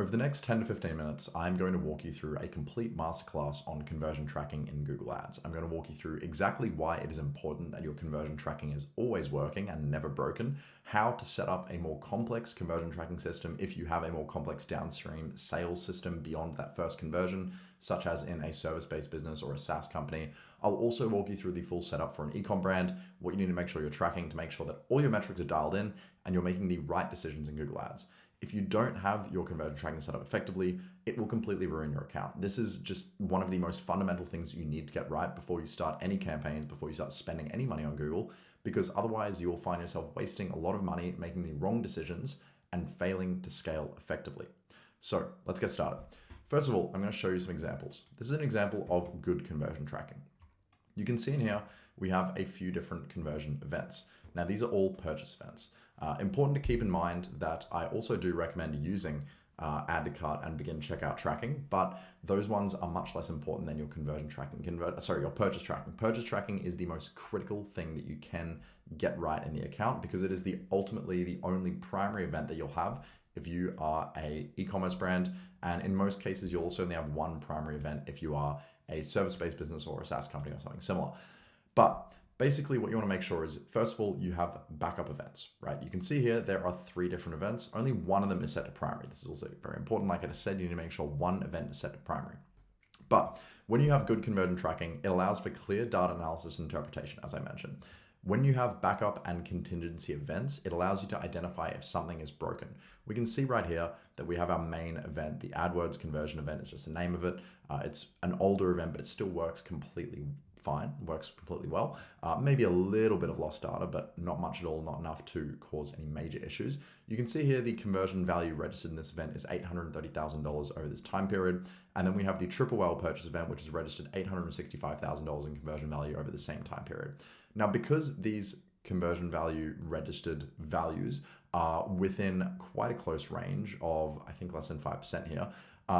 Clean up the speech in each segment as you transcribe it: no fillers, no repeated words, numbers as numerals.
Over the next 10 to 15 minutes, I'm going to walk you through a complete masterclass on conversion tracking in Google Ads. I'm going to walk you through exactly why it is important that your conversion tracking is always working and never broken, how to set up a more complex conversion tracking system if you have a more complex downstream sales system beyond that first conversion, such as in a service-based business or a SaaS company. I'll also walk you through the full setup for an e-com brand, what you need to make sure you're tracking to make sure that all your metrics are dialed in and you're making the right decisions in Google Ads. If you don't have your conversion tracking set up effectively, it will completely ruin your account. This is just one of the most fundamental things you need to get right before you start any campaigns, before you start spending any money on Google, because otherwise you'll find yourself wasting a lot of money, making the wrong decisions, and failing to scale effectively. So let's get started. First of all, I'm going to show you some examples. This is an example of good conversion tracking. You can see in here, we have a few different conversion events. Now, these are all purchase events. Important to keep in mind that I also do recommend using add to cart and begin checkout tracking, but those ones are much less important than your conversion tracking, your purchase tracking. Purchase tracking is the most critical thing that you can get right in the account because it is ultimately the only primary event that you'll have if you are a e-commerce brand. And in most cases, you'll also only have one primary event if you are a service-based business or a SaaS company or something similar. But basically, what you want to make sure is, first of all, you have backup events, right? You can see here, there are 3 different events. Only one of them is set to primary. This is also very important. Like I just said, you need to make sure one event is set to primary. But when you have good conversion tracking, it allows for clear data analysis and interpretation, as I mentioned. When you have backup and contingency events, it allows you to identify if something is broken. We can see right here that we have our main event, the AdWords conversion event. It's just the name of it. It's an older event, but it still works completely fine, works completely well. Maybe a little bit of lost data, but not much at all, not enough to cause any major issues. You can see here the conversion value registered in this event is $830,000 over this time period. And then we have the triple whale purchase event, which is registered $865,000 in conversion value over the same time period. Now, because these conversion value registered values are within quite a close range of, I think, less than 5% here,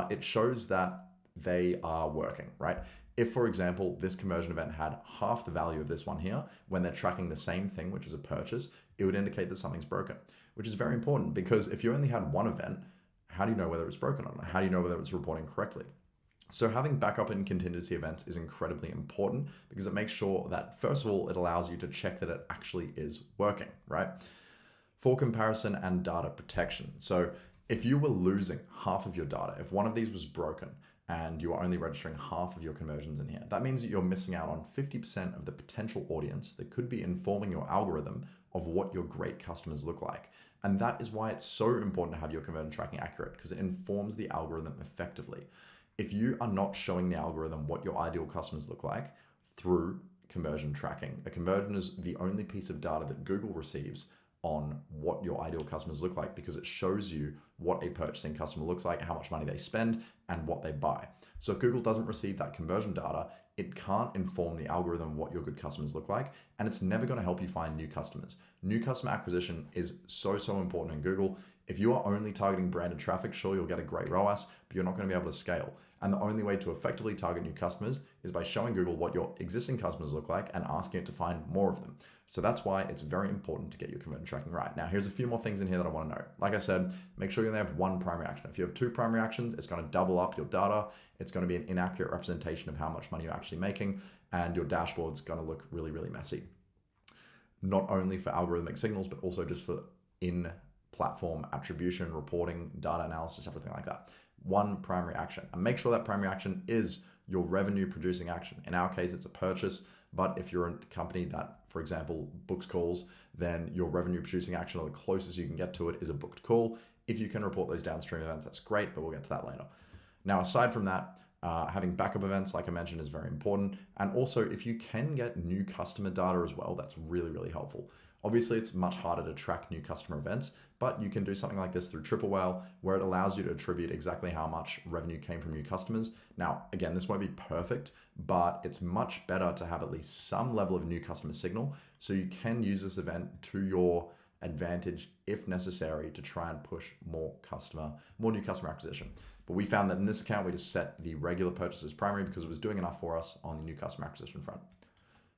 it shows that they are working, right? If, for example, this conversion event had half the value of this one here, when they're tracking the same thing, which is a purchase, it would indicate that something's broken, which is very important because if you only had one event, how do you know whether it's broken or not? How do you know whether it's reporting correctly? So having backup and contingency events is incredibly important because it makes sure that, first of all, it allows you to check that it actually is working, right? For comparison and data protection. So if you were losing half of your data, if one of these was broken, and you are only registering half of your conversions in here, that means that you're missing out on 50% of the potential audience that could be informing your algorithm of what your great customers look like. And that is why it's so important to have your conversion tracking accurate, because it informs the algorithm effectively. If you are not showing the algorithm what your ideal customers look like through conversion tracking, a conversion is the only piece of data that Google receives on what your ideal customers look like because it shows you what a purchasing customer looks like, how much money they spend, and what they buy. So if Google doesn't receive that conversion data, it can't inform the algorithm what your good customers look like, and it's never going to help you find new customers. New customer acquisition is so important in Google. If you are only targeting branded traffic, sure, you'll get a great ROAS, but you're not going to be able to scale. And the only way to effectively target new customers is by showing Google what your existing customers look like and asking it to find more of them. So that's why it's very important to get your conversion tracking right. Now, here's a few more things in here that I want to know. Like I said, make sure you only have one primary action. If you have 2 primary actions, it's going to double up your data. It's going to be an inaccurate representation of how much money you're actually making, and your dashboard's going to look really, really messy. Not only for algorithmic signals, but also just for in-platform attribution, reporting, data analysis, everything like that. One primary action, and make sure that primary action is your revenue producing action. In our case, it's a purchase, but if you're a company that, for example, books calls, then your revenue producing action, or the closest you can get to it, is a booked call. If you can report those downstream events, that's great, but we'll get to that later. Now, aside from that, having backup events, like I mentioned, is very important. And also, if you can get new customer data as well, that's really, really helpful. Obviously, it's much harder to track new customer events, but you can do something like this through Triple Whale, where it allows you to attribute exactly how much revenue came from new customers. Now, again, this won't be perfect, but it's much better to have at least some level of new customer signal, so you can use this event to your advantage if necessary to try and push more new customer acquisition. But we found that in this account, we just set the regular purchases primary because it was doing enough for us on the new customer acquisition front.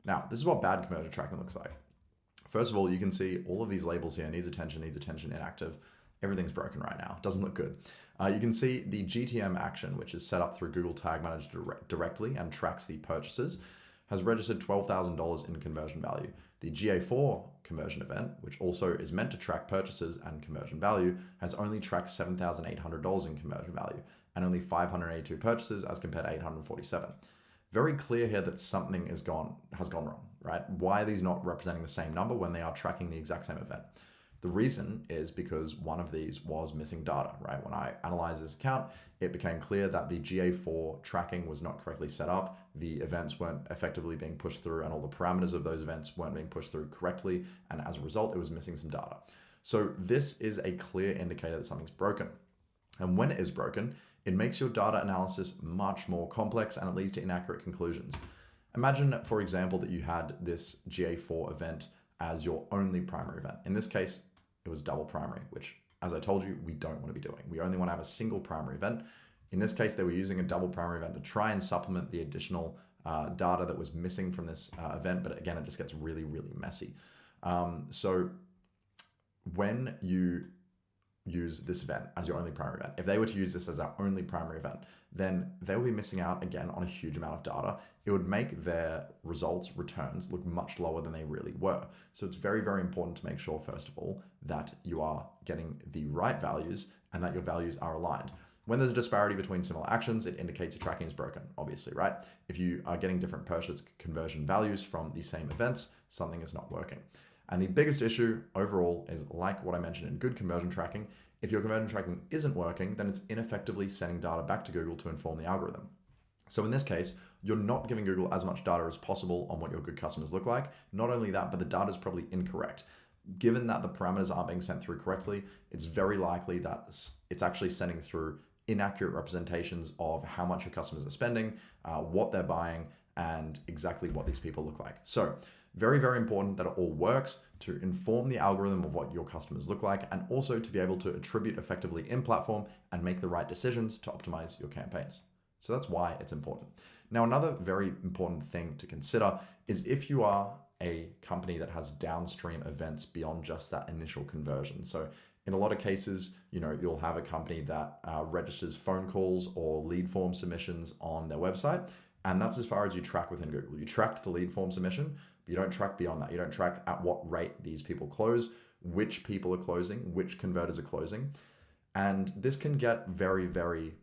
Now, this is what bad conversion tracking looks like. First of all, you can see all of these labels here: needs attention, inactive. everything's broken right now. Doesn't look good. You can see the GTM action, which is set up through Google Tag Manager directly and tracks the purchases, has registered $12,000 in conversion value. The GA4 conversion event, which also is meant to track purchases and conversion value, has only tracked $7,800 in conversion value and only 582 purchases as compared to 847. Very clear here that something has gone wrong, right? Why are these not representing the same number when they are tracking the exact same event? The reason is because one of these was missing data, right? When I analyzed this account, it became clear that the GA4 tracking was not correctly set up. The events weren't effectively being pushed through and all the parameters of those events weren't being pushed through correctly. And as a result, it was missing some data. So this is a clear indicator that something's broken. And when it is broken, it makes your data analysis much more complex and it leads to inaccurate conclusions. Imagine, for example, that you had this GA4 event as your only primary event. In this case, it was double primary, which, as I told you, we don't want to be doing. We only want to have a single primary event. In this case, they were using a double primary event to try and supplement the additional data that was missing from this event. But again, it just gets really, really messy. So when you use this event as your only primary event, if they were to use this as our only primary event, then they will be missing out again on a huge amount of data. It would make their returns look much lower than they really were. So it's very, very important to make sure, first of all, that you are getting the right values and that your values are aligned. When there's a disparity between similar actions, it indicates your tracking is broken, obviously, right? If you are getting different purchase conversion values from the same events, something is not working. And the biggest issue overall is, like what I mentioned in good conversion tracking, if your conversion tracking isn't working, then it's ineffectively sending data back to Google to inform the algorithm. So in this case, you're not giving Google as much data as possible on what your good customers look like. Not only that, but the data is probably incorrect. Given that the parameters aren't being sent through correctly, it's very likely that it's actually sending through inaccurate representations of how much your customers are spending, what they're buying, and exactly what these people look like. So very, very important that it all works to inform the algorithm of what your customers look like and also to be able to attribute effectively in platform and make the right decisions to optimize your campaigns. So that's why it's important. Now, another very important thing to consider is if you are a company that has downstream events beyond just that initial conversion. So in a lot of cases, you'll have a company that registers phone calls or lead form submissions on their website. And that's as far as you track within Google. You track the lead form submission, but you don't track beyond that. You don't track at what rate these people close, which people are closing, which converters are closing. And this can get very, very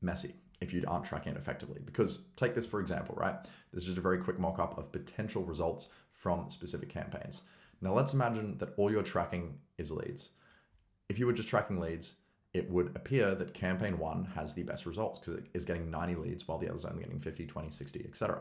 messy if you aren't tracking it effectively. Because take this for example, right? This is just a very quick mock-up of potential results from specific campaigns. Now let's imagine that all you're tracking is leads. If you were just tracking leads, it would appear that campaign 1 has the best results because it is getting 90 leads while the others are only getting 50, 20, 60, etc.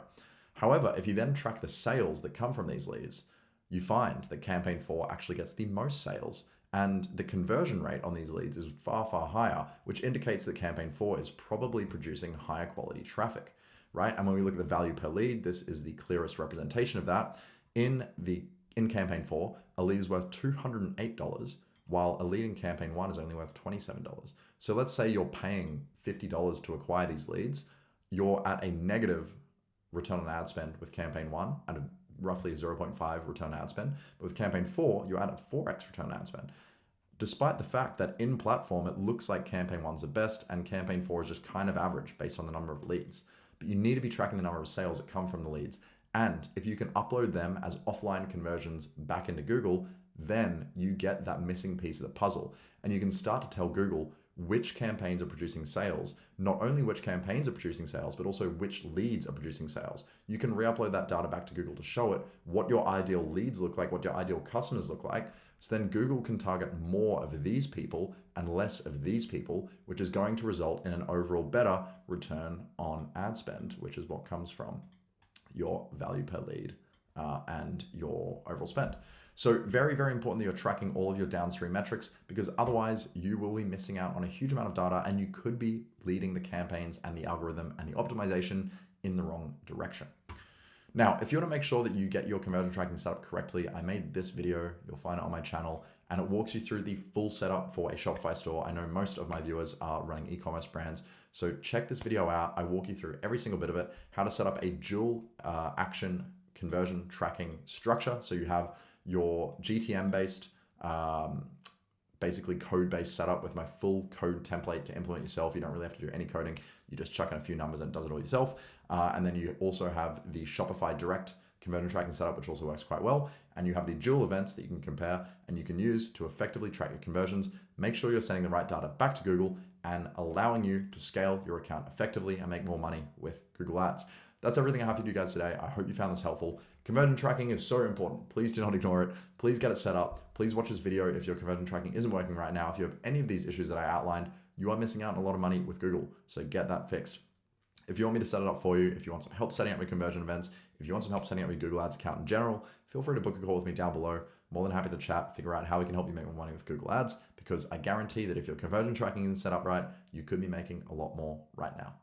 However, if you then track the sales that come from these leads, you find that campaign 4 actually gets the most sales and the conversion rate on these leads is far, far higher, which indicates that campaign 4 is probably producing higher quality traffic, right? And when we look at the value per lead, this is the clearest representation of that. In campaign 4, a lead is worth $208, while a lead in campaign 1 is only worth $27. So let's say you're paying $50 to acquire these leads. You're at a negative return on ad spend with campaign 1 and a roughly 0.5 return on ad spend. But with campaign 4, you're at a 4x return on ad spend. Despite the fact that in platform, it looks like campaign 1's the best and campaign 4 is just kind of average based on the number of leads. But you need to be tracking the number of sales that come from the leads. And if you can upload them as offline conversions back into Google, then you get that missing piece of the puzzle. And you can start to tell Google which campaigns are producing sales, not only which campaigns are producing sales, but also which leads are producing sales. You can re-upload that data back to Google to show it what your ideal leads look like, what your ideal customers look like. So then Google can target more of these people and less of these people, which is going to result in an overall better return on ad spend, which is what comes from your value per lead and your overall spend. So very, very important that you're tracking all of your downstream metrics because otherwise you will be missing out on a huge amount of data and you could be leading the campaigns and the algorithm and the optimization in the wrong direction. Now, if you want to make sure that you get your conversion tracking set up correctly, I made this video, you'll find it on my channel, and it walks you through the full setup for a Shopify store. I know most of my viewers are running e-commerce brands, so check this video out. I walk you through every single bit of it, how to set up a dual action conversion tracking structure. So you have your GTM based basically code-based setup with my full code template to implement yourself. You don't really have to do any coding. You just chuck in a few numbers and it does it all yourself. And then you also have the Shopify Direct conversion tracking setup, which also works quite well. And you have the dual events that you can compare and you can use to effectively track your conversions. Make sure you're sending the right data back to Google and allowing you to scale your account effectively and make more money with Google Ads. That's everything I have for you guys today. I hope you found this helpful. Conversion tracking is so important. Please do not ignore it. Please get it set up. Please watch this video if your conversion tracking isn't working right now. If you have any of these issues that I outlined, you are missing out on a lot of money with Google. So get that fixed. If you want me to set it up for you, if you want some help setting up your conversion events, if you want some help setting up your Google Ads account in general, feel free to book a call with me down below. More than happy to chat, figure out how we can help you make more money with Google Ads, because I guarantee that if your conversion tracking isn't set up right, you could be making a lot more right now.